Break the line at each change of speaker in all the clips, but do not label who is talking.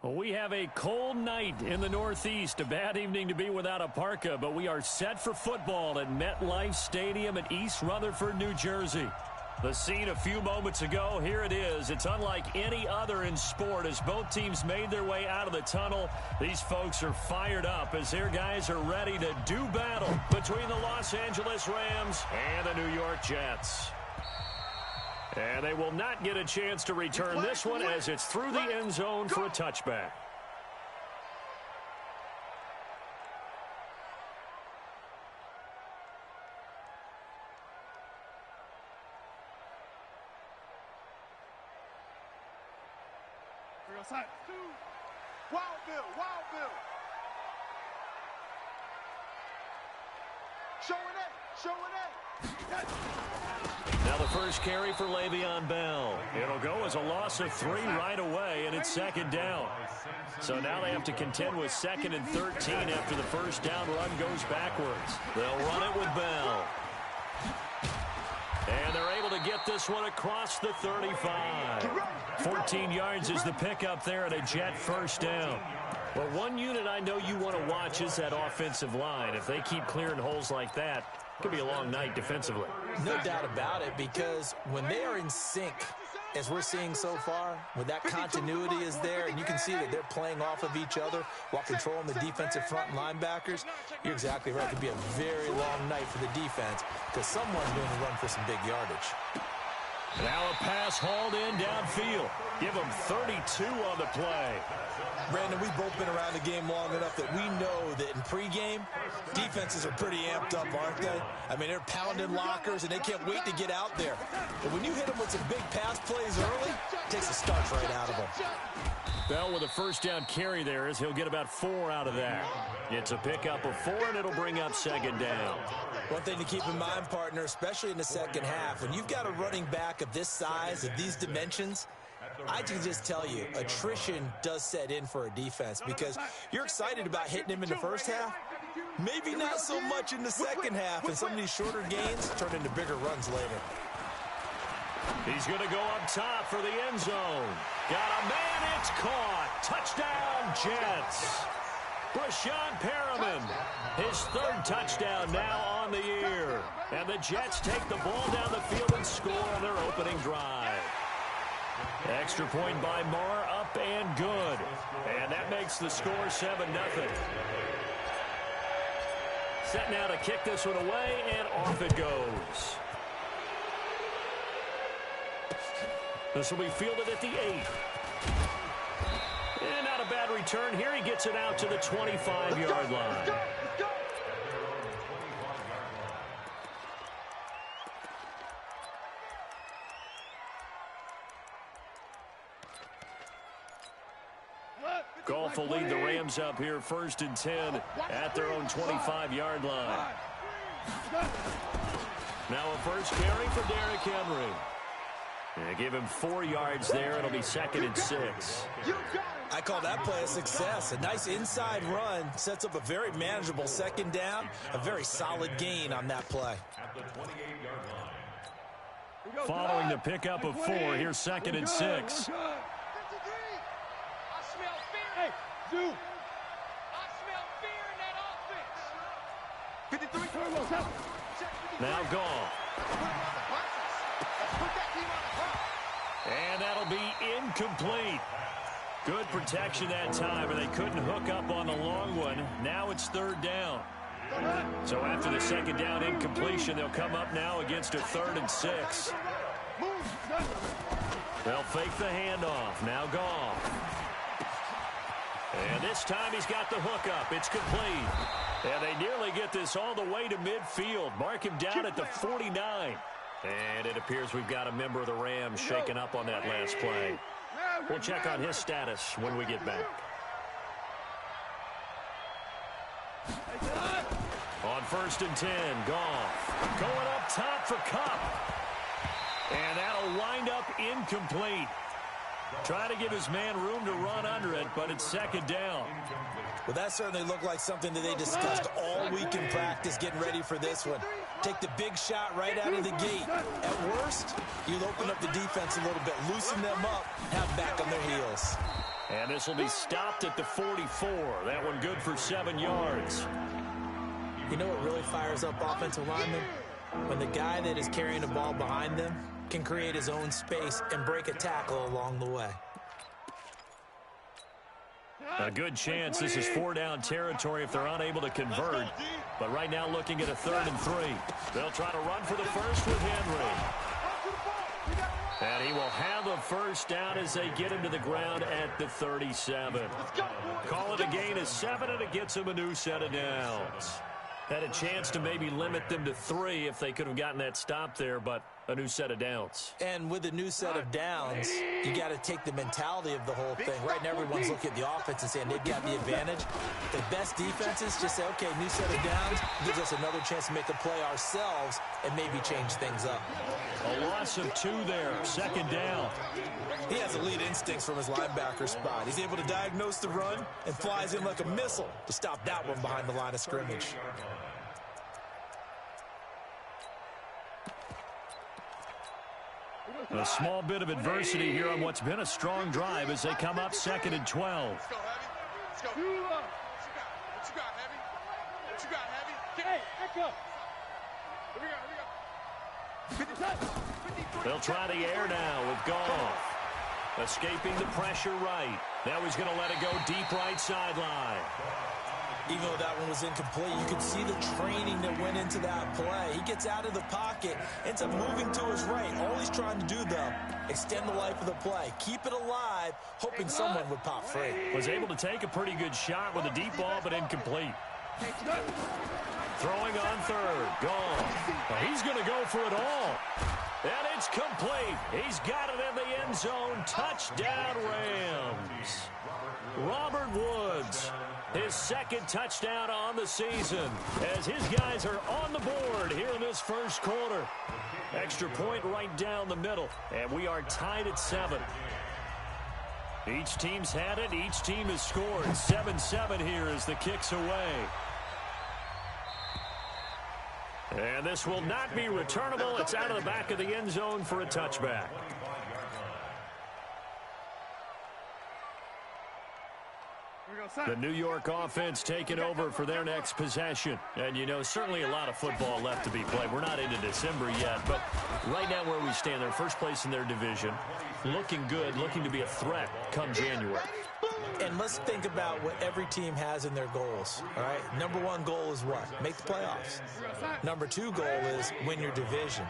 Well, we have a cold night in the Northeast. A bad evening to be without a parka, but we are set for football at MetLife Stadium in East Rutherford, New Jersey. The scene a few moments ago, here it is. It's unlike any other in sport as both teams made their way out of the tunnel. These folks are fired up as their guys are ready to do battle between the Los Angeles Rams and the New York Jets. And they will not get a chance to return this one as it's through the end zone for a touchback.
Wild Bill. Showing it.
Now the first carry for Le'Veon Bell. It'll go as a loss of 3 right away, and it's second down. So now they have to contend with 2nd and 13 after the first down run goes backwards. They'll run it with Bell. And they're able to get this one across the 35. 14 yards is the pickup there and a Jet first down. Well, one unit I know you want to watch is that offensive line. If they keep clearing holes like that, it could be a long night defensively.
No doubt about it, because when they are in sync, as we're seeing so far, when that continuity is there and you can see that they're playing off of each other while controlling the defensive front and linebackers, you're exactly right. It could be a very long night for the defense because someone's going to run for some big yardage.
Now a pass hauled in downfield. Give them 32 on the play.
Brandon, we've both been around the game long enough that we know that in pregame, defenses are pretty amped up, aren't they? I mean, they're pounding lockers, and they can't wait to get out there. But when you hit them with some big pass plays early, it takes the starch right out of them.
Bell with a first down carry there as he'll get about 4 out of that. It's a pickup of 4, and it'll bring up second down.
One thing to keep in mind, partner, especially in the second half, when you've got a running back of this size, of these dimensions, I can just tell you, attrition does set in for a defense because you're excited about hitting him in the first half. Maybe not so much in the second half, and some of these shorter gains turn into bigger runs later.
He's going to go up top for the end zone. Got a man, it's caught. Touchdown, Jets. Brashad Perriman, his 3rd touchdown now on the year. And the Jets take the ball down the field and score on their opening drive. Extra point by Marr, up and good. And that makes the score 7-0. Set now to kick this one away, and off it goes. This will be fielded at the 8. And not a bad return here. He gets it out to the 25-yard line. Goff will lead the Rams up here 1st and 10 at their own 25-yard line. Now a first carry for Derrick Henry. And give him 4 yards there. It'll be 2nd and 6.
I call that play a success. A nice inside run sets up a very manageable second down. A very solid gain on that play.
Following the pickup of 4, here's 2nd and 6. Now Goff. And that'll be incomplete. Good protection that time, and they couldn't hook up on the long one. Now it's 3rd down. So after the second down incompletion, they'll come up now against a 3rd and 6. They'll fake the handoff. Now Goff. And this time he's got the hookup. It's complete. And they nearly get this all the way to midfield. Mark him down at the 49. And it appears we've got a member of the Rams shaken up on that last play. We'll check on his status when we get back. On 1st and 10, Goff going up top for Kupp. And that'll wind up incomplete. Trying to give his man room to run under it, but it's 2nd down.
Well, that certainly looked like something that they discussed all week in practice getting ready for this one. Take the big shot right out of the gate. At worst, you'll open up the defense a little bit, loosen them up, have them back on their heels.
And this will be stopped at the 44. That one good for 7 yards.
You know what really fires up offensive linemen? When the guy that is carrying the ball behind them can create his own space and break a tackle along the way.
A good chance this is 4-down territory if they're unable to convert. But right now looking at a 3rd and 3. They'll try to run for the first with Henry. And he will have a first down as they get him to the ground at the 37. Call it a gain of 7, and it gets him a new set of downs. Had a chance to maybe limit them to 3 if they could have gotten that stop there, but a new set of downs.
And with a new set of downs, you got to take the mentality of the whole thing. Right now, everyone's looking at the offense and saying they've got the advantage. The best defenses just say, okay, new set of downs gives us another chance to make a play ourselves and maybe change things up.
A loss of 2 there, 2nd down.
He has elite instincts from his linebacker spot. He's able to diagnose the run and flies in like a missile to stop that one behind the line of scrimmage.
A small bit of adversity here on what's been a strong drive as they come up 2nd and 12.
Let's go, Heavy. Let's go. What you got, Heavy? What you got, Heavy? Hey, echo. Here we go.
They'll try the air now with Goff. Escaping the pressure right. Now he's going to let it go deep right sideline.
Even though that one was incomplete, you could see the training that went into that play. He gets out of the pocket, ends up moving to his right. All he's trying to do, though, extend the life of the play. Keep it alive, hoping someone would pop free.
Was able to take a pretty good shot with a deep ball, but incomplete. Throwing on 3rd. Gone. Well, he's going to go for it all. And it's complete. He's got it in the end zone. Touchdown, Rams. Robert Woods, his 2nd touchdown on the season as his guys are on the board here in this first quarter. Extra point right down the middle, and we are tied at 7. Each team's had it. Each team has scored. 7-7 here as the kick's away. And this will not be returnable. It's out of the back of the end zone for a touchback. The New York offense taking over for their next possession. And, you know, certainly a lot of football left to be played. We're not into December yet, but right now where we stand, they're first place in their division. Looking good, looking to be a threat come January.
And let's think about what every team has in their goals, all right? Number 1 goal is what? Make the playoffs. Number 2 goal is win your division.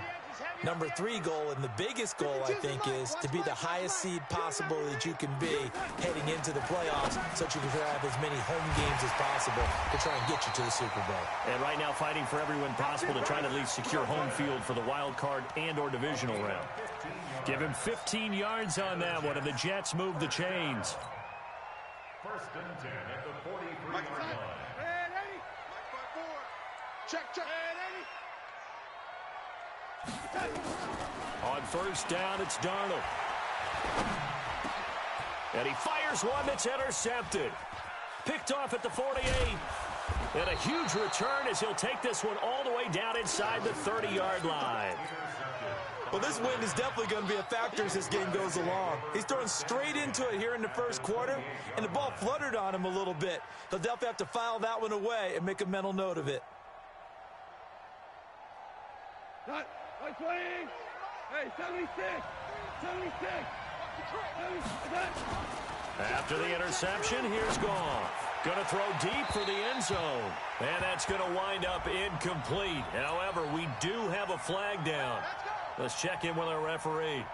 Number 3 goal, and the biggest goal, I think, is to be the highest seed possible that you can be heading into the playoffs so that you can have as many home games as possible to try and get you to the Super Bowl.
And right now fighting for every win possible to try to at least secure home field for the wild card and or divisional round. Give him 15 yards on that one, and the Jets move the chains.
1st and 10 at the 43-yard line. Check.
On 1st down, it's Darnold. And he fires one that's intercepted. Picked off at the 48. And a huge return as he'll take this one all the way down inside the 30-yard line.
Well, this wind is definitely going to be a factor as this game goes along. He's throwing straight into it here in the first quarter, and the ball fluttered on him a little bit. He'll definitely have to file that one away and make a mental note of it.
Hey, 76.
After the interception, here's Goff. Going to throw deep for the end zone. And that's going to wind up incomplete. However, we do have a flag down. Let's check in with our referee.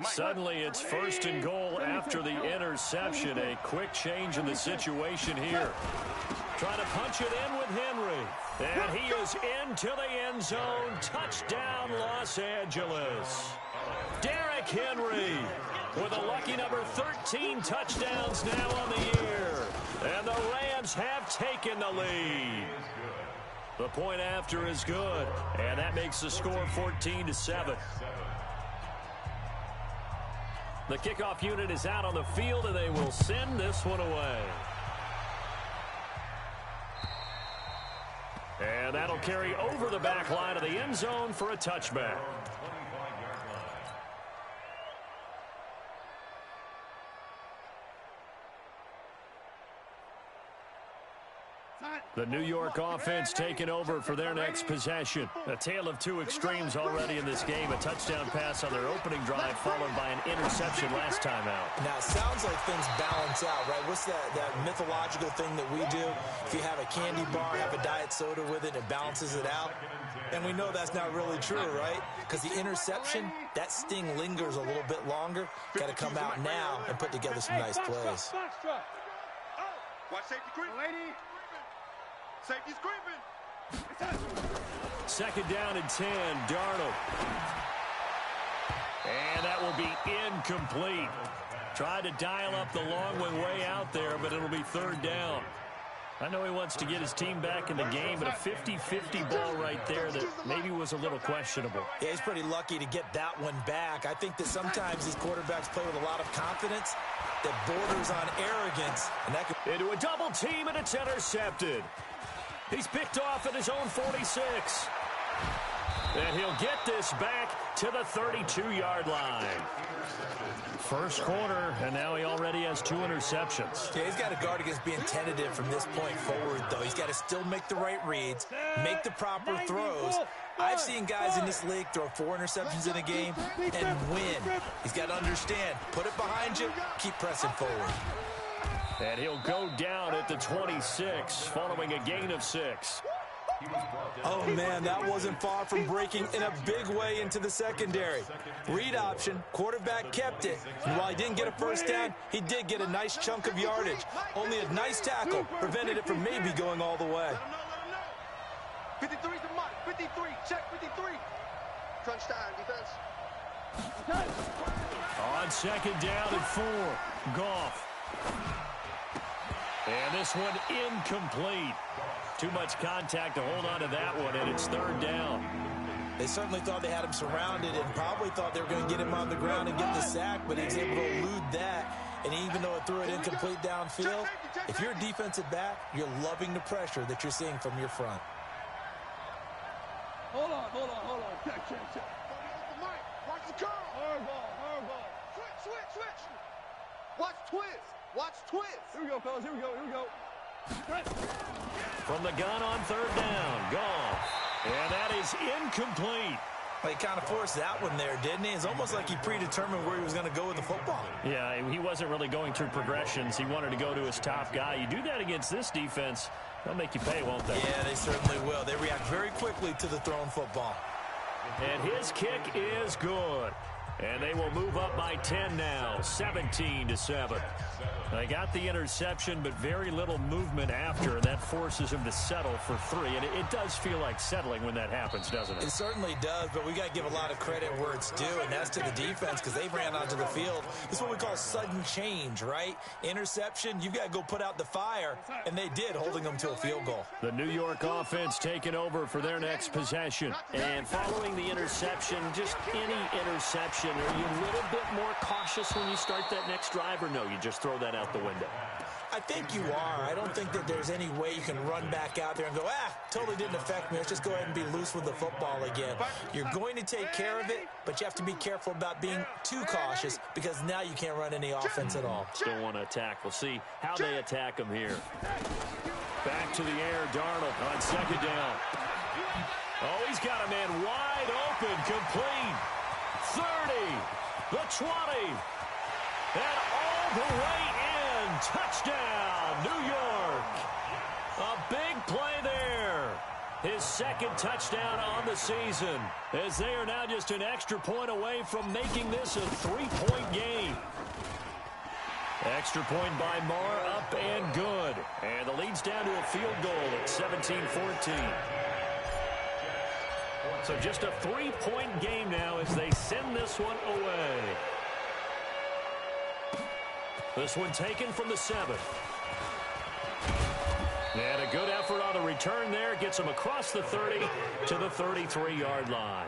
Suddenly, it's 1st and goal after the interception. A quick change in the situation here. Trying to punch it in with Henry. And he is into the end zone. Touchdown, Los Angeles. Derrick Henry with a lucky number 13 touchdowns now on the year. And the Rams have taken the lead. The point after is good. And that makes the score 14-7. The kickoff unit is out on the field, and they will send this one away. And that'll carry over the back line of the end zone for a touchback. The New York offense taking over for their next possession. A tale of two extremes already in this game. A touchdown pass on their opening drive followed by an interception last time out.
Now, it sounds like things balance out, right? What's that mythological thing that we do? If you have a candy bar, have a diet soda with it, it balances it out. And we know that's not really true, right? Because the interception, that sting lingers a little bit longer. Got to come out now and put together some nice plays.
Watch safety creeping. Safety's creeping.
Second down and 10, Darnold. And that will be incomplete. Tried to dial up the long way out there, but it'll be third down. I know he wants to get his team back in the game, but a 50-50 ball right there that maybe was a little questionable.
Yeah, he's pretty lucky to get that one back. I think that sometimes these quarterbacks play with a lot of confidence that borders on arrogance. And that could...
Into a double team, and it's intercepted. He's picked off at his own 46. And he'll get this back to the 32-yard line. First quarter, and now he already has 2 interceptions.
Yeah, he's got to guard against being tentative from this point forward, though. He's got to still make the right reads, make the proper throws. I've seen guys in this league throw 4 interceptions in a game and win. He's got to understand, put it behind you, keep pressing forward.
And he'll go down at the 26, following a gain of 6.
Oh, man, that wasn't far from breaking in a big way into the secondary. Read option, quarterback kept it. And while he didn't get a first down, he did get a nice chunk of yardage. Only a nice tackle prevented it from maybe going all the way.
53's the mark. 53. Check 53. Crunch time, defense.
On second down and 4, Goff. And this one incomplete. Too much contact to hold on to that one, and it's third down.
They certainly thought they had him surrounded and probably thought they were going to get him on the ground and get the sack, but he was able to elude that. And even though it threw it incomplete downfield, if you're a defensive back, you're loving the pressure that you're seeing from your front.
Hold on. Check. Watch the curl. Hard ball. Switch. Watch twist. Here we go, fellas. Here we go.
From the gun on third down, Goff. And that is incomplete.
Well, he kind of forced that one there, didn't he? It's almost like he predetermined where he was going to go with the football.
Yeah, he wasn't really going through progressions. He wanted to go to his top guy. You do that against this defense, they'll make you pay, won't they?
Yeah, they certainly will. They react very quickly to the thrown football.
And his kick is good. And they will move up by 10 now, 17-7. They got the interception, but very little movement after, and that forces him to settle for 3. And it does feel like settling when that happens, doesn't it?
It certainly does, but we got to give a lot of credit where it's due, and that's to the defense because they ran onto the field. This is what we call sudden change, right? Interception, you got to go put out the fire, and they did, holding them to a field goal.
The New York offense taking over for their next possession. And following the interception, just any interception, are you a little bit more cautious when you start that next drive, or no, you just throw that out the window?
I think you are. I don't think that there's any way you can run back out there and go, totally didn't affect me. Let's just go ahead and be loose with the football again. You're going to take care of it, but you have to be careful about being too cautious because now you can't run any offense at all.
Still want to attack. We'll see how they attack him here. Back to the air, Darnold on second down. Oh, he's got a man wide open, complete. 30, the 20, and all the way in. Touchdown, New York. A big play there. His second touchdown on the season, as they are now just an extra point away from making this a 3-point game. Extra point by Marr, up and good. And the lead's down to a field goal at 17-14. So just a 3-point game now as they send this one away. This one taken from the 7. And a good effort on the return there. Gets him across the 30 to the 33-yard line.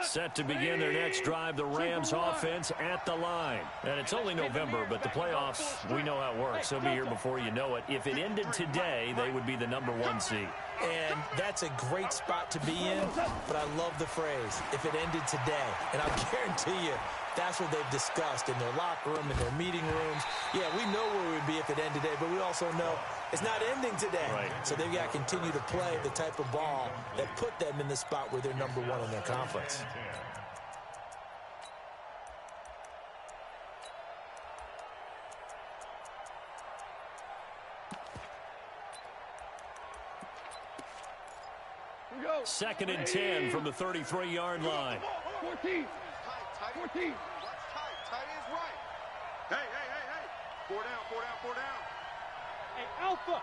Set to begin their next drive, the Rams offense at the line. And it's only November, but the playoffs, we know how it works. They'll be here before you know it. If it ended today, they would be the #1 seed.
And that's a great spot to be in, but I love the phrase, if it ended today. And I'll guarantee you, that's what they've discussed in their locker room, in their meeting rooms. Yeah, we know where we would be if it ended today, but we also know it's not ending today.
Right.
So they've got to continue to play the type of ball that put them in the spot where they're #1 in their conference.
Second and 10 from the 33-yard line.
14. 14. Tight is right. Hey. 4 down. Hey, Alpha.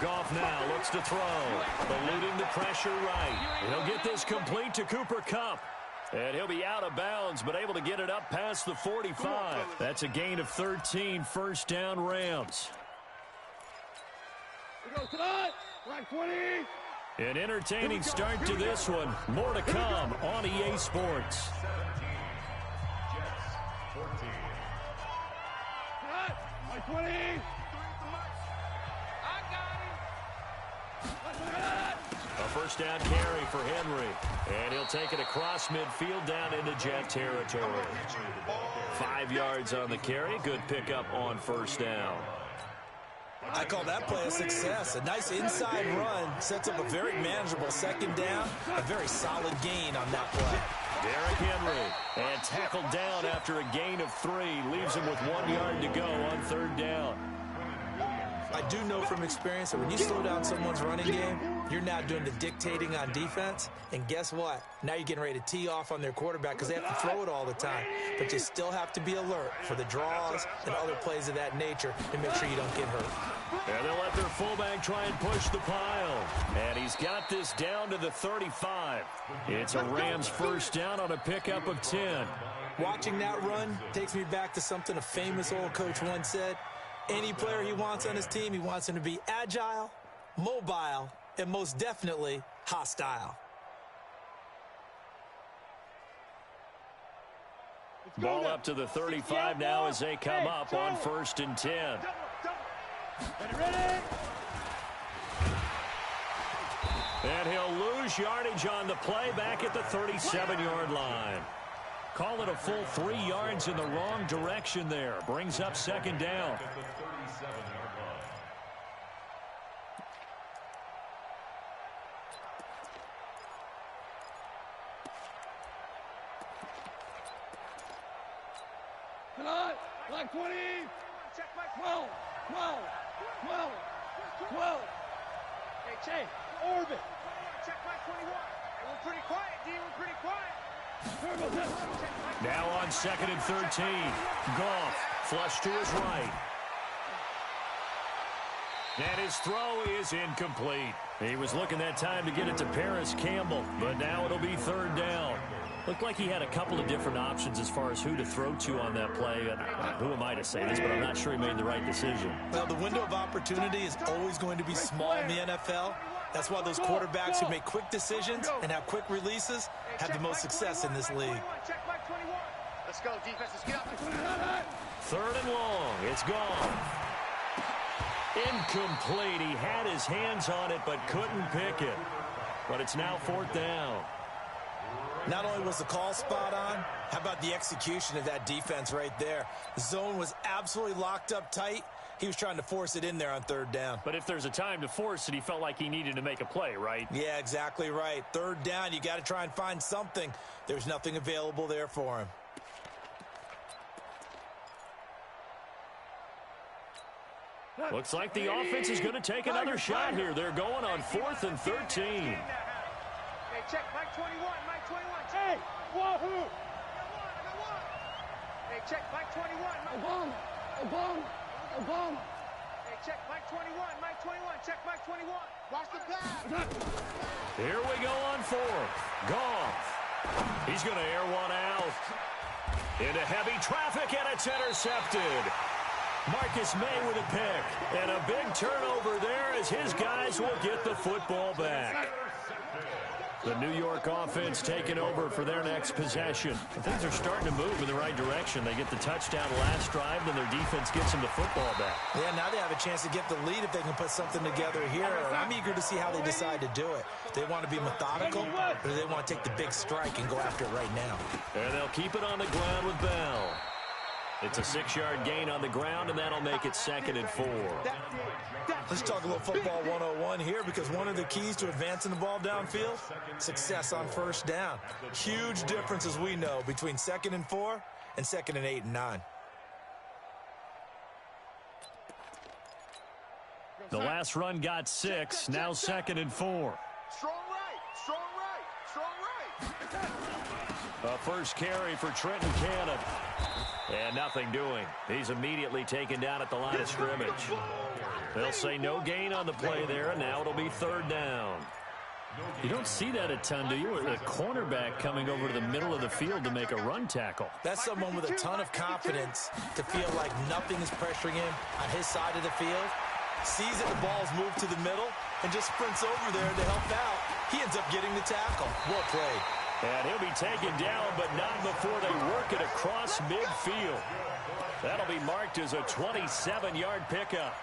Goff now looks to throw. Eluding the pressure right. He'll get this complete to Cooper Kupp. And he'll be out of bounds, but able to get it up past the 45. That's a gain of 13, first down Rams.
We go tonight. Right 20.
An entertaining start to this one. More to come on EA Sports.
Right 20.
A first down carry for Henry. And he'll take it across midfield down into Jet territory. 5 yards on the carry. Good pickup on first down.
I call that play a success. A nice inside run sets up a very manageable second down. A very solid gain on that play.
Derrick Henry. And tackled down after a gain of 3. Leaves him with 1 yard to go on third down.
I do know from experience that when you slow down someone's running game, you're not doing the dictating on defense. And guess what? Now you're getting ready to tee off on their quarterback because they have to throw it all the time. But you still have to be alert for the draws and other plays of that nature to make sure you don't get hurt.
And they'll let their fullback try and push the pile. And he's got this down to the 35. It's a Rams first down on a pickup of 10.
Watching that run takes me back to something a famous old coach once said. Any player he wants on his team, he wants him to be agile, mobile, and most definitely hostile.
Ball up to the 35 now as they come up on first and 10.
Ready?
And he'll lose yardage on the play back at the 37-yard line. Call it a full 3 yards in the wrong direction there. Brings up second down.
Tonight, like 20. Check my 12. Hey, Che, orbit. Check my 21. Hey, we're pretty quiet, D. We're pretty quiet.
Now on second and 13. Goff flush to his right. And his throw is incomplete. He was looking that time to get it to Paris Campbell, but now it'll be third down. Looked like he had a couple of different options as far as who to throw to on that play. And who am I to say this, but I'm not sure he made the right decision.
Well, the window of opportunity is always going to be small in the NFL. That's why those quarterbacks who make quick decisions and have quick releases have the most success in this league.
Let's go, defense. Let's get up.
Third and long. It's gone. Incomplete. He had his hands on it but couldn't pick it. But it's now fourth down.
Not only was the call spot on, how about the execution of that defense right there? The zone was absolutely locked up tight. He was trying to force it in there on third down.
But if there's a time to force it, he felt like he needed to make a play, right?
Yeah, exactly right. Third down, you got to try and find something. There's nothing available there for him.
Looks like the offense is going to take another shot here. They're going on 4th and 13.
Hey, check Mike 21. Mike 21. Hey, wahoo! Hey, check Mike 21. Obama. Hey, check Mike 21. Mike 21. Check Mike 21. Watch the pass.
Here we go on 4th. Goff. He's going to air one out. Into heavy traffic, and it's intercepted. Marcus May with a pick. And a big turnover there as his guys will get the football back. The New York offense taking over for their next possession. Things are starting to move in the right direction. They get the touchdown last drive, then their defense gets them the football back.
Yeah, now they have a chance to get the lead if they can put something together here. I'm eager to see how they decide to do it. They want to be methodical, or do they want to take the big strike and go after it right now?
And they'll keep it on the ground with Bell. It's a 6-yard gain on the ground, and that'll make it 2nd and 4.
Let's talk a little football 101 here, because one of the keys to advancing the ball downfield, success on first down. Huge difference, as we know, between 2nd and 4 and 2nd and 8 and 9.
The last run got 6, now 2nd and 4.
Strong right, strong right, strong right.
A first carry for Trenton Cannon. And nothing doing. He's immediately taken down at the line of scrimmage. They'll say no gain on the play there, and now it'll be 3rd down. You don't see that a ton, do you? A cornerback coming over to the middle of the field to make a run tackle.
That's someone with a ton of confidence to feel like nothing is pressuring him on his side of the field. Sees that the ball's moved to the middle and just sprints over there to help out. He ends up getting the tackle. Well played.
And he'll be taken down, but not before they work it across midfield. That'll be marked as a 27-yard pickup.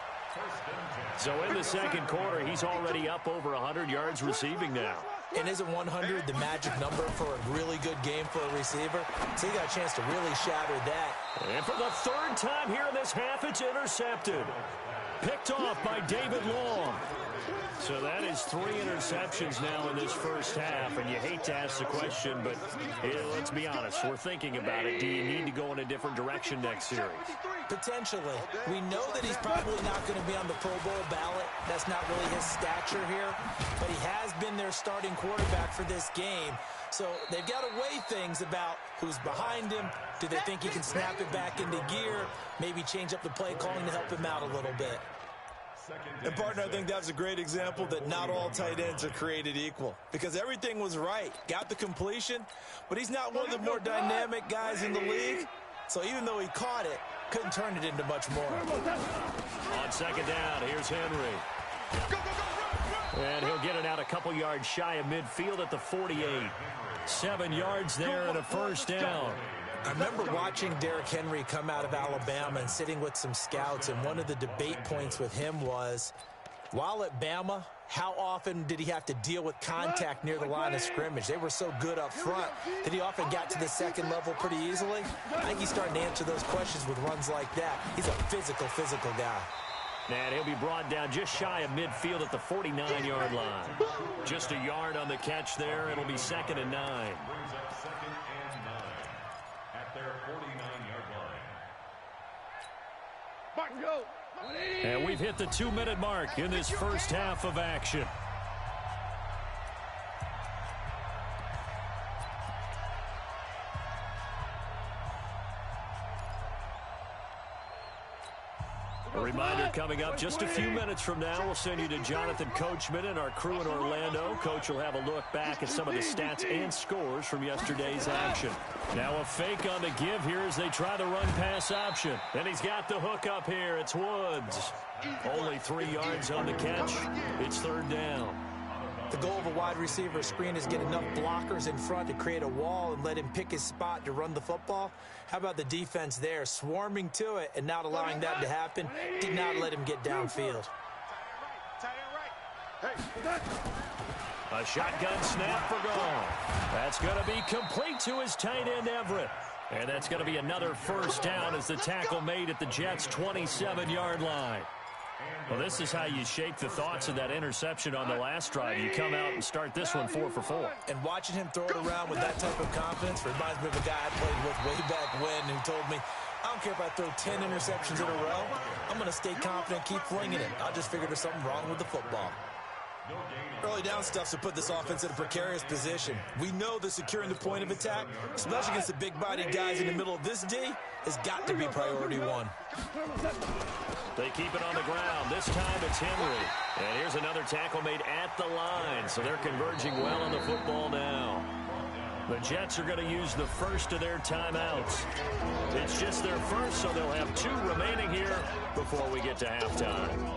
So in the second quarter, he's already up over 100 yards receiving now.
And isn't 100 the magic number for a really good game for a receiver? So he got a chance to really shatter that.
And for the 3rd time here in this half, it's intercepted. Picked off by David Long. So that is 3 interceptions now in this first half, and you hate to ask the question, but let's be honest, we're thinking about it. Do you need to go in a different direction next series?
Potentially. We know that he's probably not going to be on the Pro Bowl ballot. That's not really his stature here, but he has been their starting quarterback for this game. So they've got to weigh things about who's behind him. Do they think he can snap it back into gear? Maybe change up the play calling to help him out a little bit. And, partner, I think that's a great example that not all tight ends are created equal, because everything was right. Got the completion, but he's not one of the more dynamic guys in the league. So even though he caught it, couldn't turn it into much more.
On 2nd down, here's Henry. And he'll get it out a couple yards shy of midfield at the 48. 7 yards there and a first down.
I remember watching Derrick Henry come out of Alabama and sitting with some scouts, and one of the debate points with him was, while at Bama, how often did he have to deal with contact near the line of scrimmage? They were so good up front that he often got to the second level pretty easily. I think he's starting to answer those questions with runs like that. He's a physical guy.
And he'll be brought down just shy of midfield at the 49-yard line. Just a yard on the catch there. It'll be 2nd and 9. And we've hit the 2-minute mark in this first half of action. A reminder coming up just a few minutes from now. We'll send you to Jonathan Coachman and our crew in Orlando. Coach will have a look back at some of the stats and scores from yesterday's action. Now a fake on the give here as they try the run-pass option. And he's got the hook up here. It's Woods. Only 3 yards on the catch. It's 3rd down.
The goal of a wide receiver screen is get enough blockers in front to create a wall and let him pick his spot to run the football. How about the defense there, swarming to it and not allowing that to happen? Did not let him get downfield.
A shotgun snap for Gall. That's going to be complete to his tight end, Everett. And that's going to be another first down as the tackle made at the Jets' 27-yard line. Well, this is how you shake the thoughts of that interception on the last drive. You come out and start this one 4 for 4.
And watching him throw it around with that type of confidence reminds me of a guy I played with way back when who told me, I don't care if I throw 10 interceptions in a row. I'm going to stay confident, keep flinging it. I'll just figure there's something wrong with the football. Early down stuff to put this offense in a precarious position. We know that securing the point of attack, especially against the big-bodied guys in the middle of this D, has got to be priority one.
They keep it on the ground. This time it's Henry. And here's another tackle made at the line. So they're converging well on the football now. The Jets are going to use the first of their timeouts. It's just their first, so they'll have 2 remaining here before we get to halftime.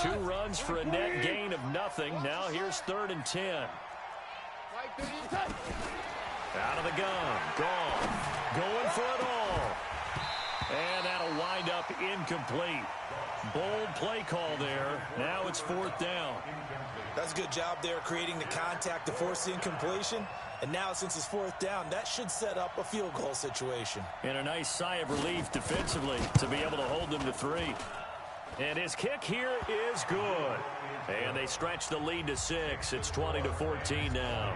Two runs for a net gain of nothing. Now here's 3rd and 10. Out of the gun. Gone. Going for it all. And that'll wind up incomplete. Bold play call there. Now it's 4th down.
That's a good job there creating the contact to force the incompletion. And now since it's 4th down, that should set up a field goal situation.
And a nice sigh of relief defensively to be able to hold them to 3. And his kick here is good. And they stretch the lead to 6. It's 20-14 now.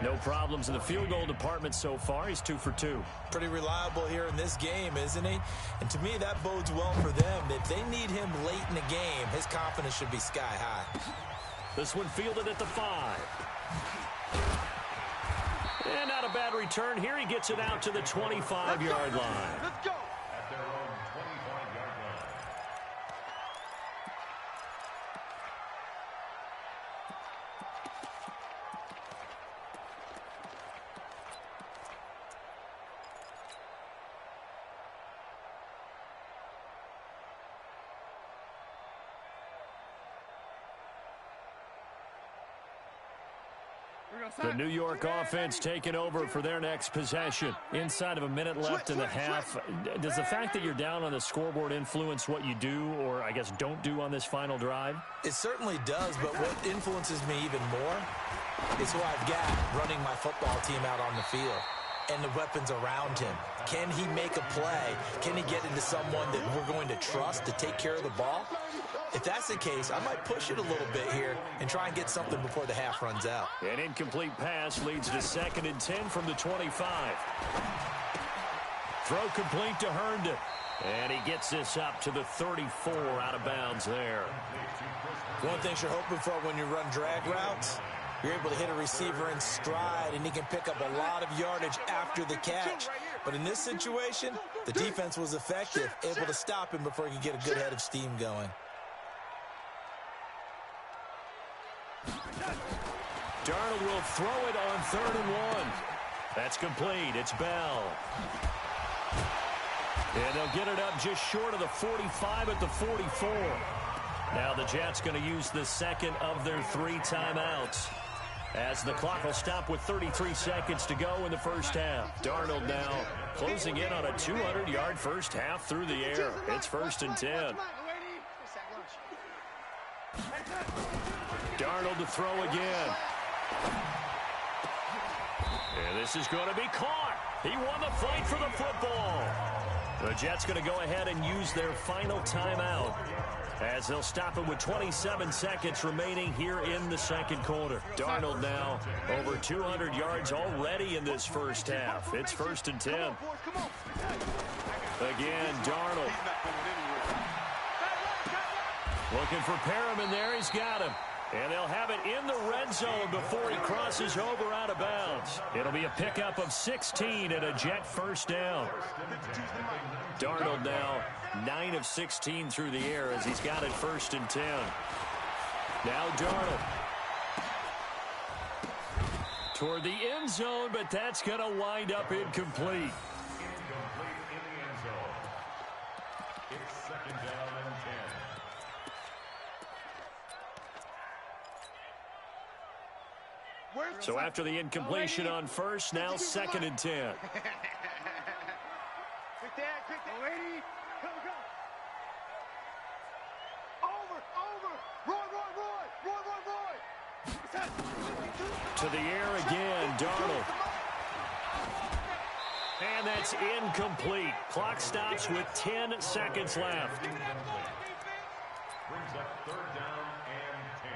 No problems in the field goal department so far. He's 2 for 2.
Pretty reliable here in this game, isn't he? And to me, that bodes well for them. If they need him late in the game, his confidence should be sky high.
This one fielded at the 5. And not a bad return here. He gets it out to the 25-yard line.
Let's go.
The New York offense taking over for their next possession. Inside of a minute left in the half. Does the fact that you're down on the scoreboard influence what you do, or I guess don't do on this final drive?
It certainly does, but what influences me even more is who I've got running my football team out on the field and the weapons around him. Can he make a play? Can he get into someone that we're going to trust to take care of the ball? If that's the case, I might push it a little bit here and try and get something before the half runs out.
An incomplete pass leads to 2nd and 10 from the 25. Throw complete to Herndon. And he gets this up to the 34 out of bounds there.
One thing you're hoping for when you run drag routes, you're able to hit a receiver in stride, and he can pick up a lot of yardage after the catch. But in this situation, the defense was effective, able to stop him before he could get a good head of steam going.
Darnold will throw it on 3rd and 1. That's complete. It's Bell. And they'll get it up just short of the 45 at the 44. Now the Jets going to use the second of their 3 timeouts, as the clock will stop with 33 seconds to go in the first half. Darnold now closing in on a 200-yard first half through the air. It's 1st and 10. Darnold to throw again. And this is going to be caught. He won the fight for the football. The Jets going to go ahead and use their final timeout, as they'll stop it with 27 seconds remaining here in the second quarter. Darnold now over 200 yards already in this first half. It's 1st and 10. Again, Darnold. Looking for Perriman there. He's got him. And they'll have it in the red zone before he crosses over out of bounds. It'll be a pickup of 16 and a Jet first down. Darnold now 9 of 16 through the air as he's got it 1st and 10. Now Darnold toward the end zone, but that's going to wind up incomplete. So after the incompletion on first, now 2nd and 10.
Quick dad, quick dad. Lady, go, go. Over. Roy.
To the air again, Darnold. And that's incomplete. Clock stops with 10 seconds left.
Brings up 3rd down and 10.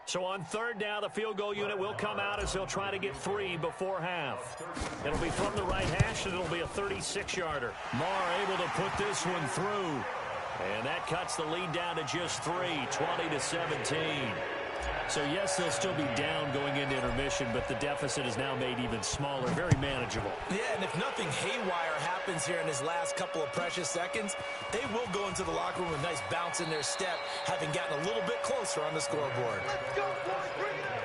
So on 3rd down, the field goal unit will come out as they'll try to get 3 before half. It'll be from the right hash, and it'll be a 36-yarder. Marr able to put this one through. And that cuts the lead down to just 3, 20-17. So, yes, they'll still be down going into intermission, but the deficit is now made even smaller, very manageable.
Yeah, and if nothing haywire happens here in his last couple of precious seconds, they will go into the locker room with a nice bounce in their step, having gotten a little bit closer on the scoreboard.
Let's go, boys. Bring it up.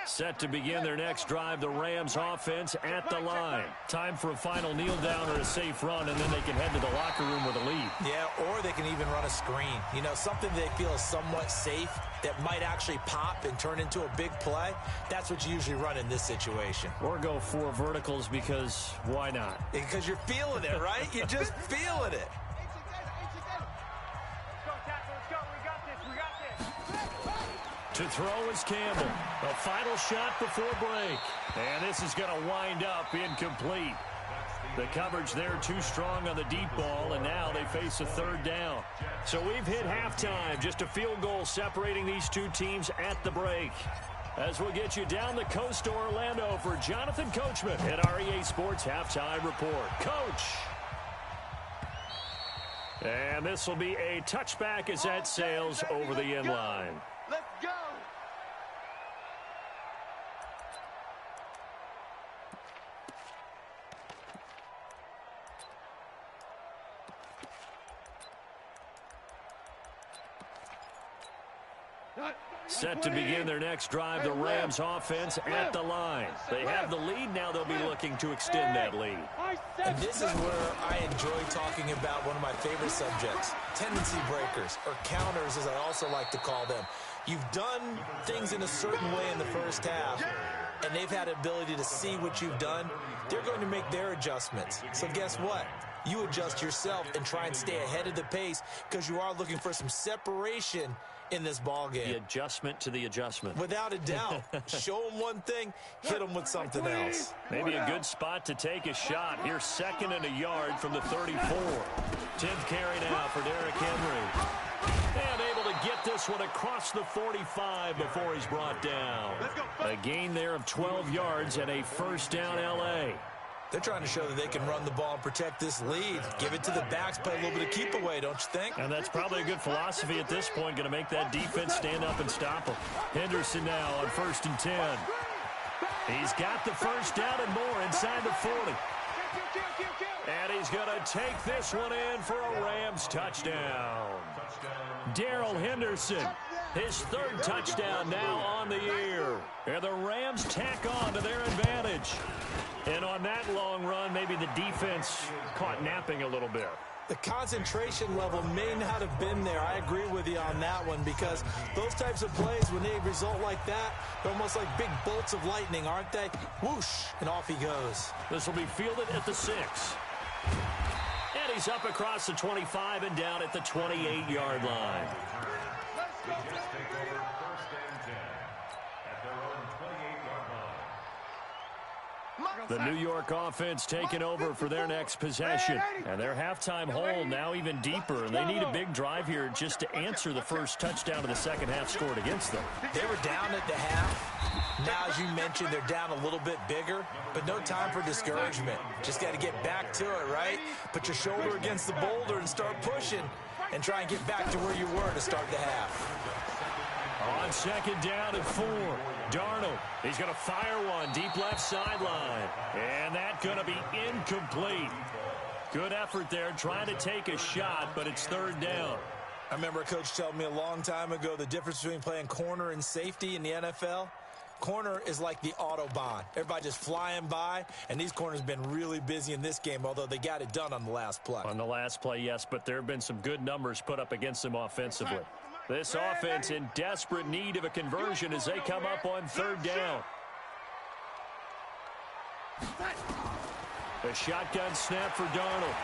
Set to begin their next drive, the Rams offense at the line. Time for a final kneel down or a safe run, and then they can head to the locker room with a lead.
Yeah, or they can even run a screen. You know, something they feel is somewhat safe that might actually pop and turn into a big play. That's what you usually run in this situation.
Or go 4 verticals because why not?
Because you're feeling it, right? You're just feeling it.
To throw is Campbell. A final shot before break. And this is going to wind up incomplete. The coverage there too strong on the deep ball, and now they face a 3rd down. So we've hit halftime. Just a field goal separating these two teams at the break. As we'll get you down the coast to Orlando for Jonathan Coachman at REA Sports Halftime Report. Coach! And this will be a touchback as that sails over the end line.
Let's go.
Set to begin their next drive, the Rams offense at the line. They have the lead. Now they'll be looking to extend that lead.
And this is where I enjoy talking about one of my favorite subjects, tendency breakers, or counters as I also like to call them. You've done things in a certain way in the first half, and they've had the ability to see what you've done. They're going to make their adjustments. So guess what? You adjust yourself and try and stay ahead of the pace because you are looking for some separation in this ball game.
The adjustment to the adjustment.
Without a doubt. Show them one thing, hit them with something else.
Maybe a good spot to take a shot. Here's 2nd and a yard from the 34. 10th carry now for Derrick Henry. And able to get this one across the 45 before he's brought down. A gain there of 12 yards and a 1st down L.A.
They're trying to show that they can run the ball and protect this lead. Give it to the backs, play a little bit of keep away, don't you think?
And that's probably a good philosophy at this point, going to make that defense stand up and stop them. Henderson now on 1st and 10. He's got the 1st down and more inside the 40. And he's going to take this one in for a Rams touchdown. Darrell Henderson, his 3rd touchdown now on the year. And the Rams tack on to their advantage. And on that long run, maybe the defense caught napping a little bit.
The concentration level may not have been there. I agree with you on that one because those types of plays, when they result like that, they're almost like big bolts of lightning, aren't they? Whoosh, and off he goes.
This will be fielded at the 6. And he's up across the 25 and down at the 28-yard line. The New York offense taking over for their next possession. And their halftime hole now even deeper. And they need a big drive here just to answer the first touchdown of the second half scored against them.
They were down at the half. Now, as you mentioned, they're down a little bit bigger, but no time for discouragement. Just got to get back to it, right? Put your shoulder against the boulder and start pushing and try and get back to where you were to start the half.
On 2nd down and 4. Darnold, he's going to fire one deep left sideline. And that's going to be incomplete. Good effort there trying to take a shot, but it's 3rd down.
I remember a coach telling me a long time ago the difference between playing corner and safety in the NFL. Corner is like the Autobahn. Everybody just flying by, and these corners have been really busy in this game, although they got it done on the last play.
On the last play, yes, but there have been some good numbers put up against them offensively. This offense in desperate need of a conversion as they come up on 3rd down. A shotgun snap for Darnold.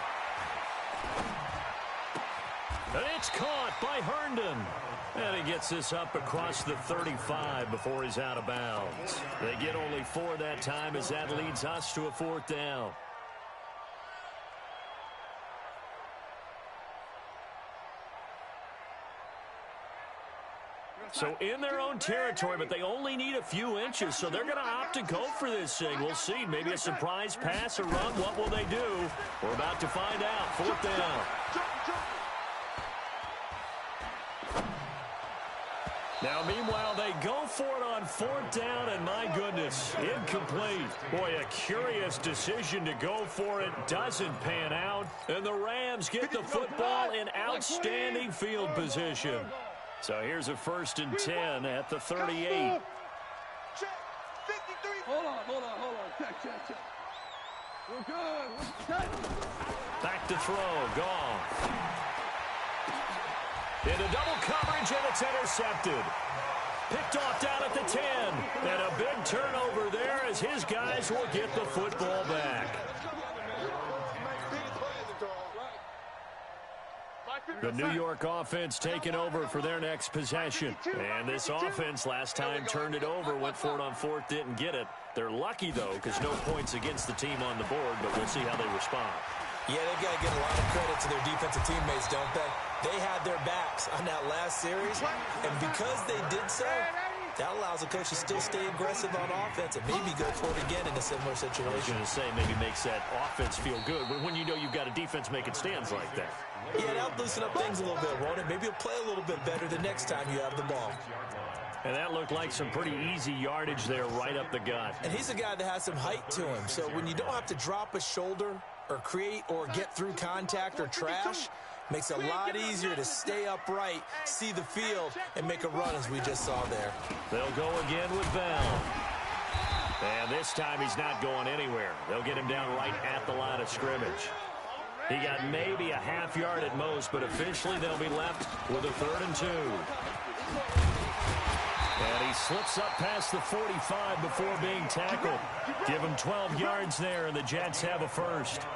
And it's caught by Herndon. And he gets this up across the 35 before he's out of bounds. They get only 4 that time as that leads us to a 4th down. So in their own territory, but they only need a few inches, so they're going to opt to go for this thing. We'll see. Maybe a surprise pass or run. What will they do? We're about to find out. Fourth down. Now, meanwhile, they go for it on fourth down, and my goodness, incomplete. Boy, a curious decision to go for it. Doesn't pan out, and the Rams get the football in outstanding field position. So here's a 1st and 10 at the 38.
Hold on. Check. We're good.
Back to throw. Gone. Into double coverage, and it's intercepted. Picked off down at the 10. And a big turnover there as his guys will get the football back. The New York offense taking over for their next possession. And this offense last time turned it over, went for it on fourth, didn't get it. They're lucky, though, because no points against the team on the board, but we'll see how they respond.
Yeah, they've got to give a lot of credit to their defensive teammates, don't they? They had their backs on that last series, and because they did so, that allows the coach to still stay aggressive on offense and maybe go for it again in a similar situation.
I was going to say maybe makes that offense feel good when you know you've got a defense making stands like that.
Yeah, that'll loosen up things a little bit, won't it? Maybe you'll play a little bit better the next time you have the ball.
And that looked like some pretty easy yardage there right up the gut.
And he's a guy that has some height to him, so when you don't have to drop a shoulder or create or get through contact or trash, makes it a lot easier to stay upright, see the field, and make a run as we just saw there.
They'll go again with Bell. And this time he's not going anywhere. They'll get him down right at the line of scrimmage. He got maybe a half yard at most, but officially they'll be left with a 3rd and 2. And he slips up past the 45 before being tackled. Give him 12 yards there, and the Jets have a first.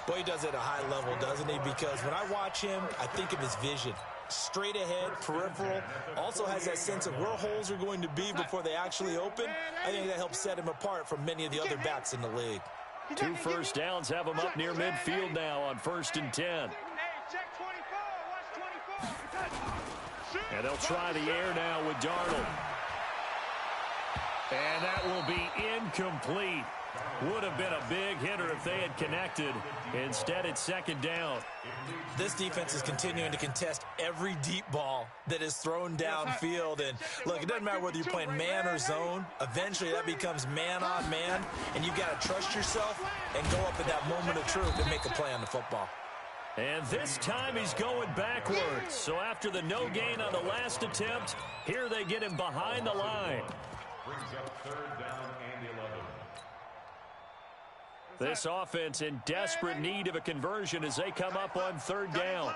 Boy, he does it at a high level, doesn't he? Because when I watch him, I think of his vision. Straight ahead, peripheral. Also has that sense of where holes are going to be before they actually open. I think that helps set him apart from many of the other backs in the league.
2 first downs have him up near midfield now on 1st and 10. And they'll try the air now with Darnold. And that will be incomplete. Would have been a big hitter if they had connected. Instead, it's 2nd down.
This defense is continuing to contest every deep ball that is thrown downfield. And look, it doesn't matter whether you're playing man or zone. Eventually, that becomes man on man. And you've got to trust yourself and go up at that moment of truth and make a play on the football.
And this time he's going backwards. So after the no gain on the last attempt, here they get him behind the line.
Brings up 3rd down and 11.
This offense in desperate need of a conversion as they come up on 3rd down.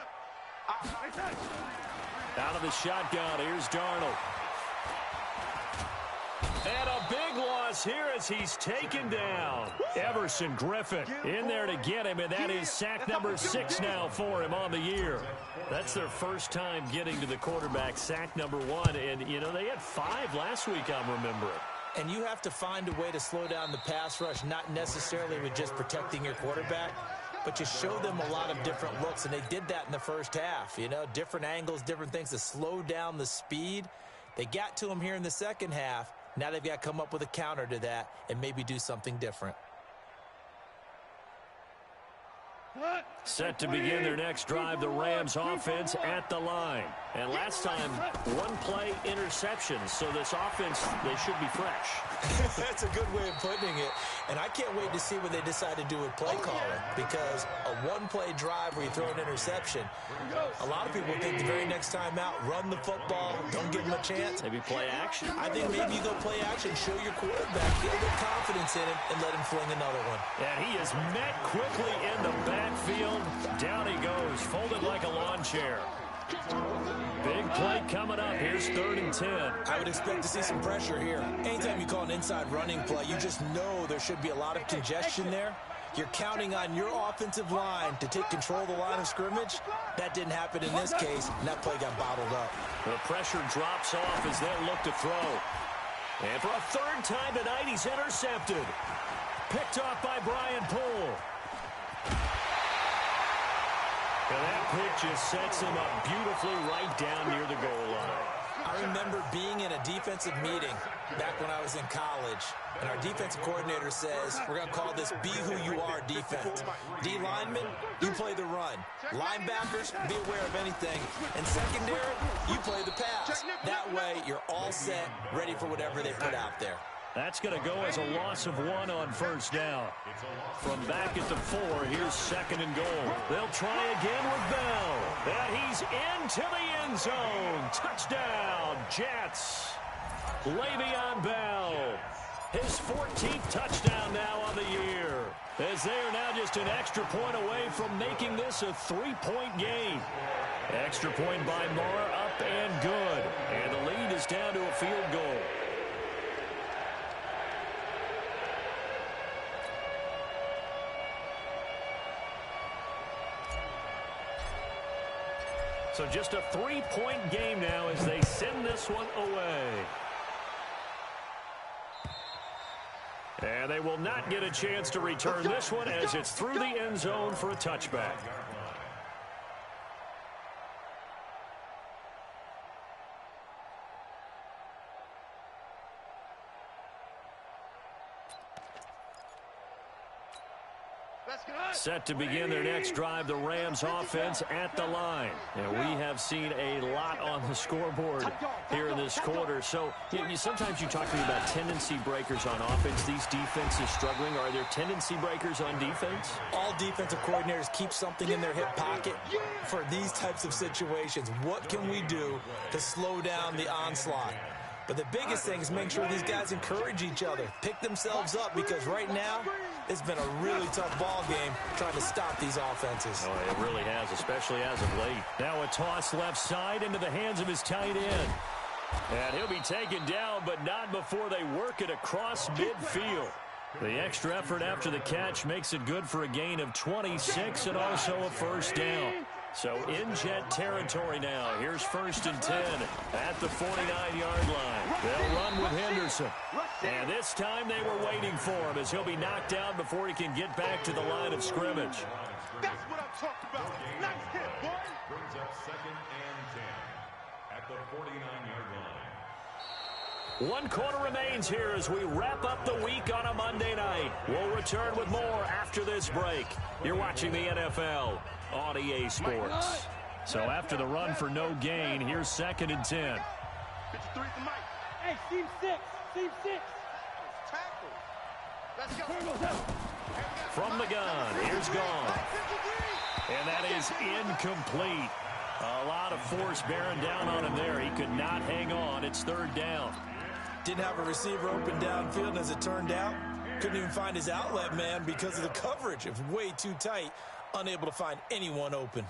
Out of the shotgun, here's Darnold. And a big loss here as he's taken down. Everson Griffin in there to get him, and that is sack number 6 now for him on the year. That's their first time getting to the quarterback, sack number 1. And, you know, they had 5 last week, I'm remembering.
And you have to find a way to slow down the pass rush, not necessarily with just protecting your quarterback, but you show them a lot of different looks, and they did that in the first half. You know, different angles, different things to slow down the speed. They got to him here in the second half. Now they've got to come up with a counter to that and maybe do something different.
Set to begin their next drive, the Rams offense at the line. And last time, 1-play interceptions, so this offense, they should be fresh.
That's a good way of putting it. And I can't wait to see what they decide to do with play calling, because a 1-play drive where you throw an interception, a lot of people think the very next time out, run the football, don't give them a chance.
Maybe play action.
I think maybe you go play action, show your quarterback, get a little confidence in him, and let him fling another one.
And he is met quickly in the backfield. Down he goes, folded like a lawn chair. Big play coming up. Here's 3rd and 10.
I would expect to see some pressure here. Anytime you call an inside running play, you just know there should be a lot of congestion there. You're counting on your offensive line to take control of the line of scrimmage. That didn't happen in this case, and that play got bottled up.
The pressure drops off as they'll look to throw. And for a 3rd time tonight, he's intercepted. Picked off by Brian Poole. And that pick just sets him up beautifully right down near the goal line.
I remember being in a defensive meeting back when I was in college, and our defensive coordinator says, we're going to call this Be Who You Are defense. D linemen, you play the run. Linebackers, be aware of anything. And secondary, you play the pass. That way, you're all set, ready for whatever they put out there.
That's going to go as a loss of 1 on first down. From back at the 4, here's 2nd and goal. They'll try again with Bell. And he's into the end zone. Touchdown, Jets. Le'Veon Bell. His 14th touchdown now on the year. As they are now just an extra point away from making this a 3-point game. Extra point by Mara, up and good. And the lead is down to a field goal. So just a 3-point game now as they send this one away. And they will not get a chance to return this one as it's through the end zone for a touchback. Set to begin their next drive, the Rams offense at the line. And we have seen a lot on the scoreboard here in this quarter. So sometimes you talk to me about tendency breakers on offense. These defenses struggling. Are there tendency breakers on defense?
All defensive coordinators keep something in their hip pocket for these types of situations. What can we do to slow down the onslaught? But the biggest thing is make sure these guys encourage each other, pick themselves up, because right now it's been a really tough ball game trying to stop these offenses.
Oh, it really has, especially as of late. Now a toss left side into the hands of his tight end. And he'll be taken down, but not before they work it across midfield. The extra effort after the catch makes it good for a gain of 26 and also a first down. So in Jet territory now. Here's 1st and 10 at the 49-yard line. They'll run with Henderson. And this time they were waiting for him as he'll be knocked down before he can get back to the line of scrimmage.
That's what I'm talking about. Nice hit, boy.
Brings up 2nd and 10 at the 49-yard line.
1 quarter remains here as we wrap up the week on a Monday night. We'll return with more after this break. You're watching the NFL on EA Sports. So after the run for no gain, here's 2nd and 10.
53 to Mike.
Hey, seam 6. Seam 6.
Tackle. Let's go.
From the gun, here's gone. And that is incomplete. A lot of force bearing down on him there. He could not hang on. It's 3rd down.
Didn't have a receiver open downfield, and as it turned out, couldn't even find his outlet man because of the coverage. It was way too tight, unable to find anyone open.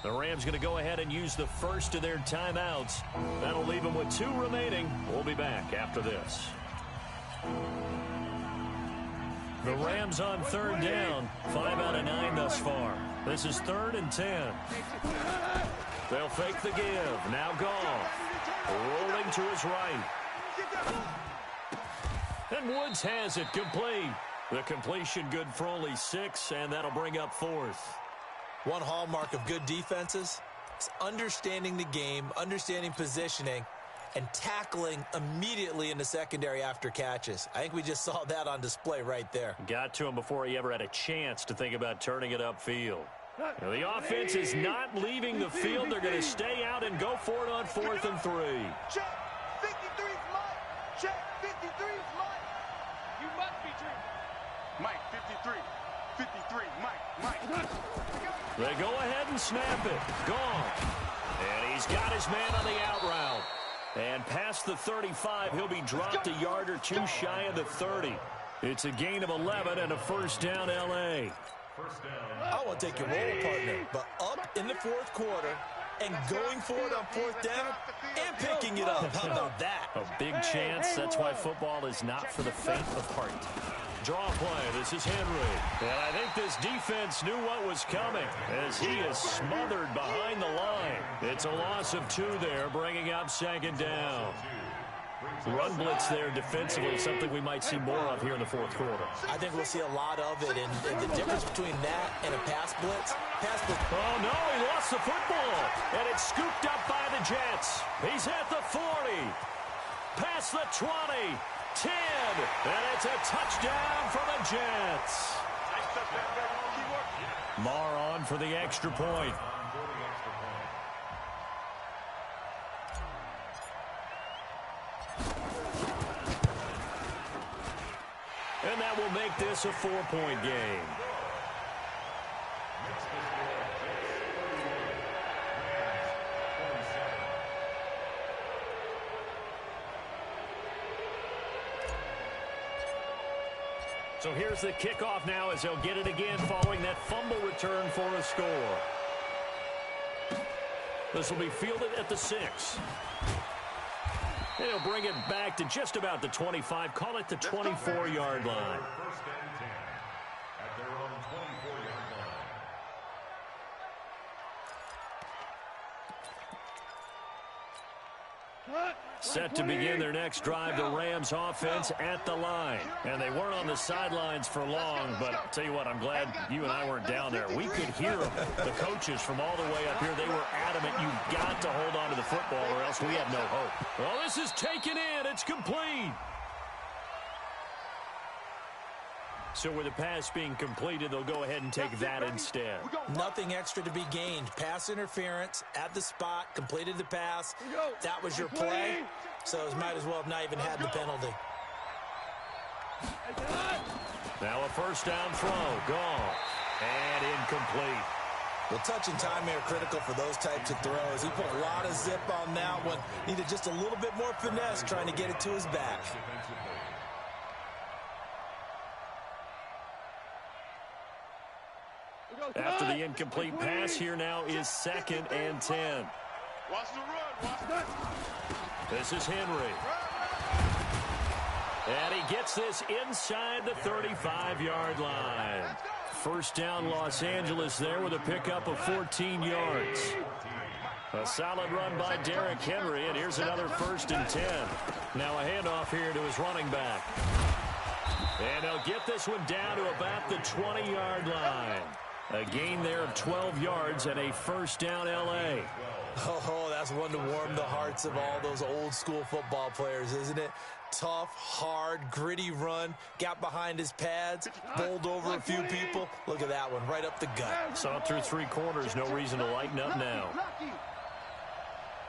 The Rams going to go ahead and use the first of their timeouts. That'll leave them with 2 remaining. We'll be back after this. The Rams on 3rd down. 5 out of 9 thus far. This is 3rd and 10. They'll fake the give. Now Goff. Rolling to his right. And Woods has it complete. The completion good for only 6, and that'll bring up 4th.
One hallmark of good defenses is understanding the game, understanding positioning, and tackling immediately in the secondary after catches. I think we just saw that on display right there.
Got to him before he ever had a chance to think about turning it upfield. Now, the offense is not leaving the field. They're going to stay out and go for it on 4th and 3.
Check. 53's Mike. Check. 53's Mike.
You must be dreaming.
Mike, 53. 53. Mike.
They go ahead and snap it. Gone. And he's got his man on the out route. And past the 35, he'll be dropped a yard or 2 shy of the 30. It's a gain of 11 and a first down, L.A.
I want to take your role, partner, but up in the 4th quarter and going for it on 4th down and picking it up. How about that?
A big chance. That's why football is not for the faint of heart. Draw play. This is Henry. And I think this defense knew what was coming as he is smothered behind the line. It's a loss of 2 there, bringing up second down. Run blitz there defensively, something we might see more of here in the fourth quarter.
I think we'll see a lot of it, and the difference between that and a pass blitz.
Oh, no, he lost the football, and it's scooped up by the Jets. He's at the 40, past the 20, 10, and it's a touchdown for the Jets. Marr on for the extra point. And that will make this a 4-point game. So here's the kickoff now as they'll get it again following that fumble return for a score. This will be fielded at the 6. And he'll bring it back to just about the 25, call it the 24-yard line.
First and 10 at their own 24-yard line.
Set to begin their next drive, the Rams offense at the line. And they weren't on the sidelines for long, but I'll tell you what, I'm glad you and I weren't down there. We could hear them. The coaches from all the way up here, they were adamant, you've got to hold on to the football or else we have no hope. Well, this is taken in. It's complete. So with the pass being completed, they'll go ahead and take that instead.
Nothing extra to be gained. Pass interference at the spot, completed the pass. That was your play, so it might as well have not even had the penalty.
Now a first down throw, gone, and incomplete.
Well, touch and timing are critical for those types of throws. He put a lot of zip on that one. Needed just a little bit more finesse trying to get it to his back.
After the incomplete pass, here now is 2nd and 10.
Watch the run. Watch that.
This is Henry. And he gets this inside the 35-yard line. First down, Los Angeles there with a pickup of 14 yards. A solid run by Derrick Henry, and here's another 1st and 10. Now a handoff here to his running back. And they'll get this one down to about the 20-yard line. A gain there of 12 yards and a first down L.A.
Oh, that's one to warm the hearts of all those old-school football players, isn't it? Tough, hard, gritty run. Got behind his pads, bowled over a few people. Look at that one, right up the gut.
Saw through 3 quarters. No reason to lighten up now.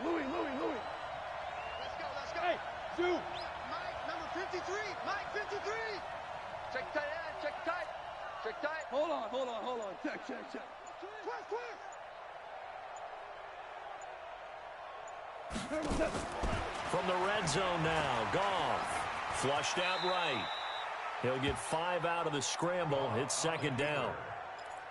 Louis. Let's go.
Hey, Sue.
Mike, number 53. Mike, 53. Check tight end. Check tight. Check tight.
Hold on. Check.
Clear.
From the red zone now, Goff. Flushed out right. He'll get 5 out of the scramble. It's 2nd down.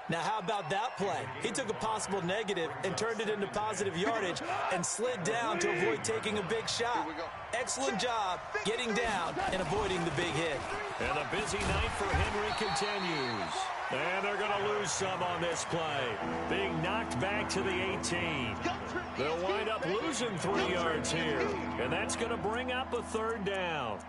Now, how about that play? He took a possible negative and turned it into positive yardage and slid down to avoid taking a big shot. Excellent job getting down and avoiding the big hit.
And a busy night for Henry continues. And they're going to lose some on this play. Being knocked back to the 18. They'll wind up losing 3 yards here. And that's going to bring up a 3rd down.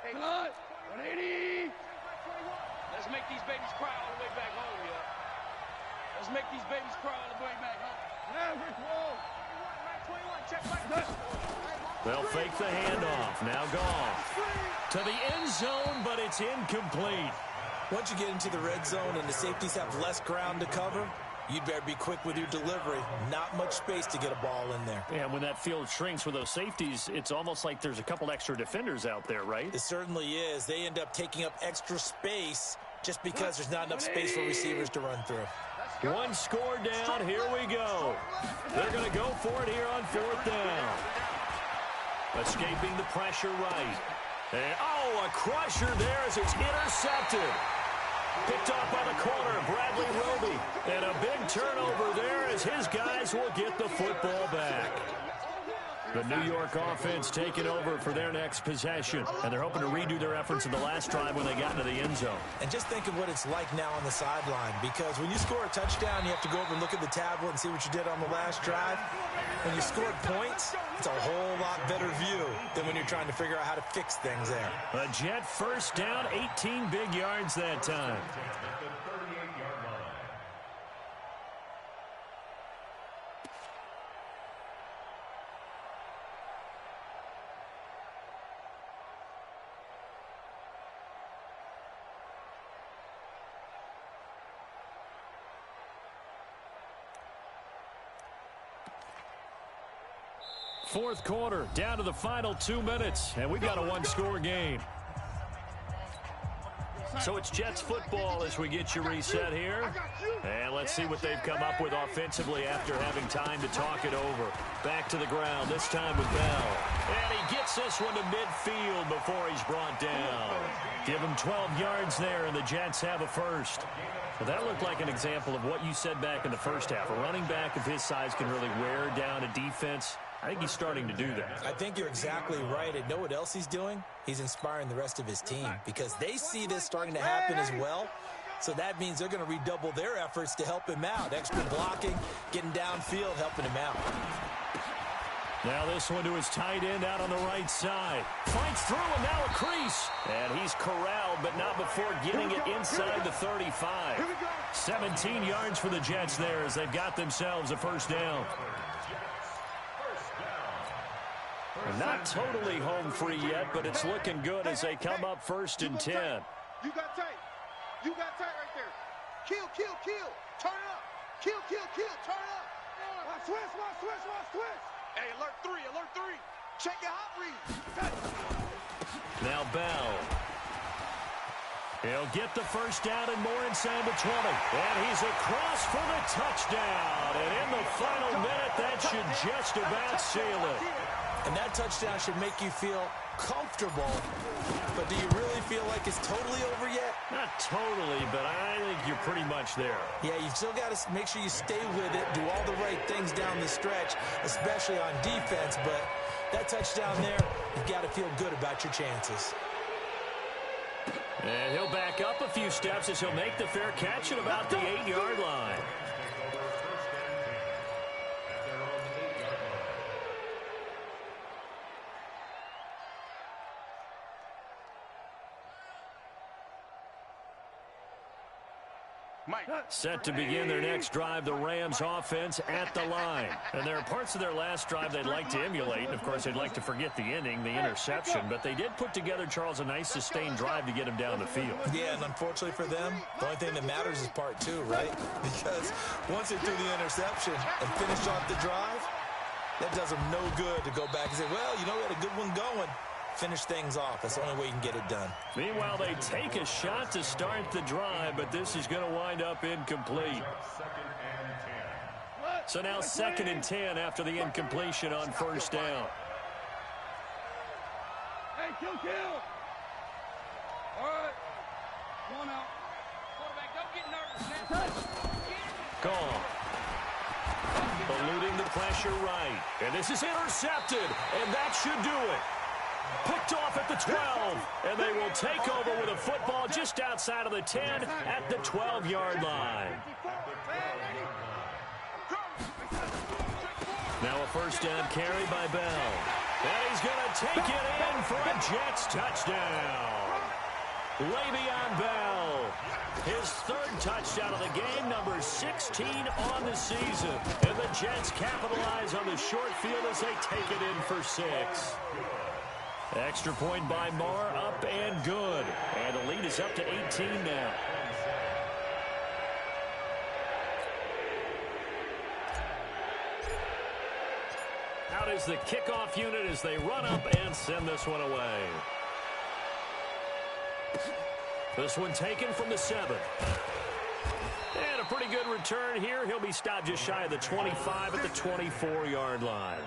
Hey, 180. Let's make these babies cry all the way back home, y'all. Let's make these babies cry all the way back home.
They'll fake the handoff. Now Goff to the end zone, but it's incomplete.
Once you get into the red zone and the safeties have less ground to cover, you'd better be quick with your delivery. Not much space to get a ball in there.
And when that field shrinks with those safeties, it's almost like there's a couple extra defenders out there, right?
It certainly is. They end up taking up extra space just because there's not enough space for receivers to run through.
1 score down. Here we go. They're going to go for it here on 4th down. Escaping the pressure right. And, a crusher there as it's intercepted. Picked off by the corner, Bradley Roby. And a big turnover there as his guys will get the football back. The New York offense taking over for their next possession. And they're hoping to redo their efforts in the last drive when they got into the end zone.
And just think of what it's like now on the sideline, because when you score a touchdown, you have to go over and look at the tablet and see what you did on the last drive. When you scored points, it's a whole lot better view than when you're trying to figure out how to fix things there.
A Jet first down, 18 big yards that time. Fourth quarter, down to the final 2 minutes, and we've got a one-score game. So it's Jets football as we get you reset here. And let's see what they've come up with offensively after having time to talk it over. Back to the ground, this time with Bell. And he gets this one to midfield before he's brought down. Give him 12 yards there, and the Jets have a first. Well, that looked like an example of what you said back in the first half. A running back of his size can really wear down a defense. I think he's starting to do that.
I think you're exactly right. And know what else he's doing? He's inspiring the rest of his team because they see this starting to happen as well. So that means they're going to redouble their efforts to help him out. Extra blocking, getting downfield, helping him out.
Now this one to his tight end out on the right side. Fights through and now a crease. And he's corralled, but not before getting it inside the 35. 17 yards for the Jets there as they've got themselves a first down. Not totally home free yet, but it's looking good as they come up first and 10.
You got tight. You got tight right there. Kill, kill, kill. Turn it up. Kill, kill, kill. Turn it up. Watch switch. Hey, alert three. Check your hot read.
Now Bell. He'll get the first down and more inside the 20. And he's across for the touchdown. And in the final minute, that should just about seal it.
And that touchdown should make you feel comfortable. But do you really feel like it's totally over yet?
Not totally, but I think you're pretty much there.
Yeah, you still got to make sure you stay with it, do all the right things down the stretch, especially on defense. But that touchdown there, you've got to feel good about your chances.
And he'll back up a few steps as he'll make the fair catch at about the 8-yard line. Set to begin their next drive, the Rams offense at the line. And there are parts of their last drive they'd like to emulate. And, of course, they'd like to forget the ending, the interception. But they did put together, Charles, a nice sustained drive to get him down the field.
Yeah, and unfortunately for them, the only thing that matters is part two, right? Because once they threw the interception and finished off the drive, that does them no good to go back and say, well, you know, we had a good one going. Finish things off. That's the only way you can get it done.
Meanwhile, they take a shot to start the drive, but this is going to wind up incomplete. So now 2nd and 10 after the incompletion on first down.
Hey, kill. All right. Come on out.
Quarterback, don't get nervous.
Gone. Eluding the pressure right. And this is intercepted, and that should do it. Picked off at the 12, and they will take over with a football just outside of the 10 at the 12-yard line. Now a first down carry by Bell. And he's going to take it in for a Jets touchdown. Le'Veon Bell, his 3rd touchdown of the game, number 16 on the season. And the Jets capitalize on the short field as they take it in for 6. Extra point by Marr, up and good. And the lead is up to 18 now. Out is the kickoff unit as they run up and send this one away. This one taken from the 7. And a pretty good return here. He'll be stopped just shy of the 25 at the 24-yard line.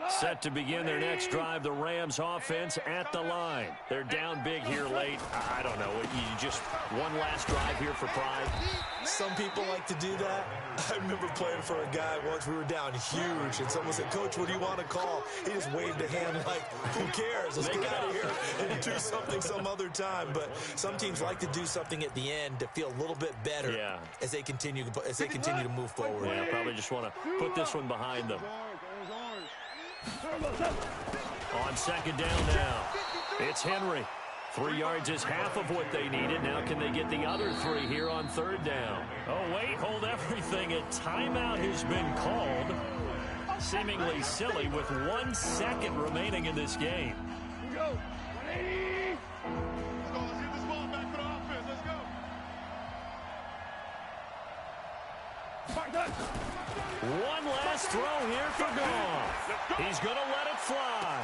Set to begin their next drive, the Rams offense at the line. They're down big here late. I don't know. You just one last drive here for pride.
Some people like to do that. I remember playing for a guy once. We were down huge, and someone said, "Coach, what do you want to call?" He just waved a hand like, "Who cares? Let's get out of here and do something some other time." But some teams like to do something at the end to feel a little bit better as they continue to move forward.
Yeah, probably just want to put this one behind them. On second down now, it's Henry. 3 yards is half of what they needed. Now can they get the other 3 here on third down? Oh, wait, hold everything. A timeout has been called. Seemingly silly with 1 second remaining in this game.
Here we go. 180. Let's get this ball back for the offense. Let's go.
One last throw here for Goff. He's going to let it fly.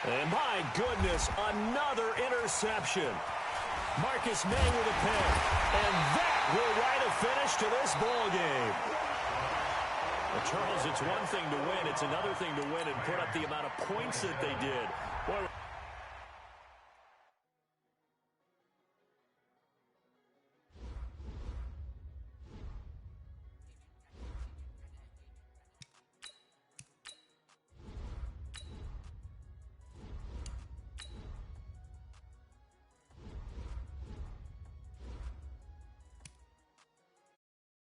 And my goodness, another interception. Marcus May with a pick. And that will write a finish to this ball game. Well, Charles, it's one thing to win. It's another thing to win and put up the amount of points that they did. Boy,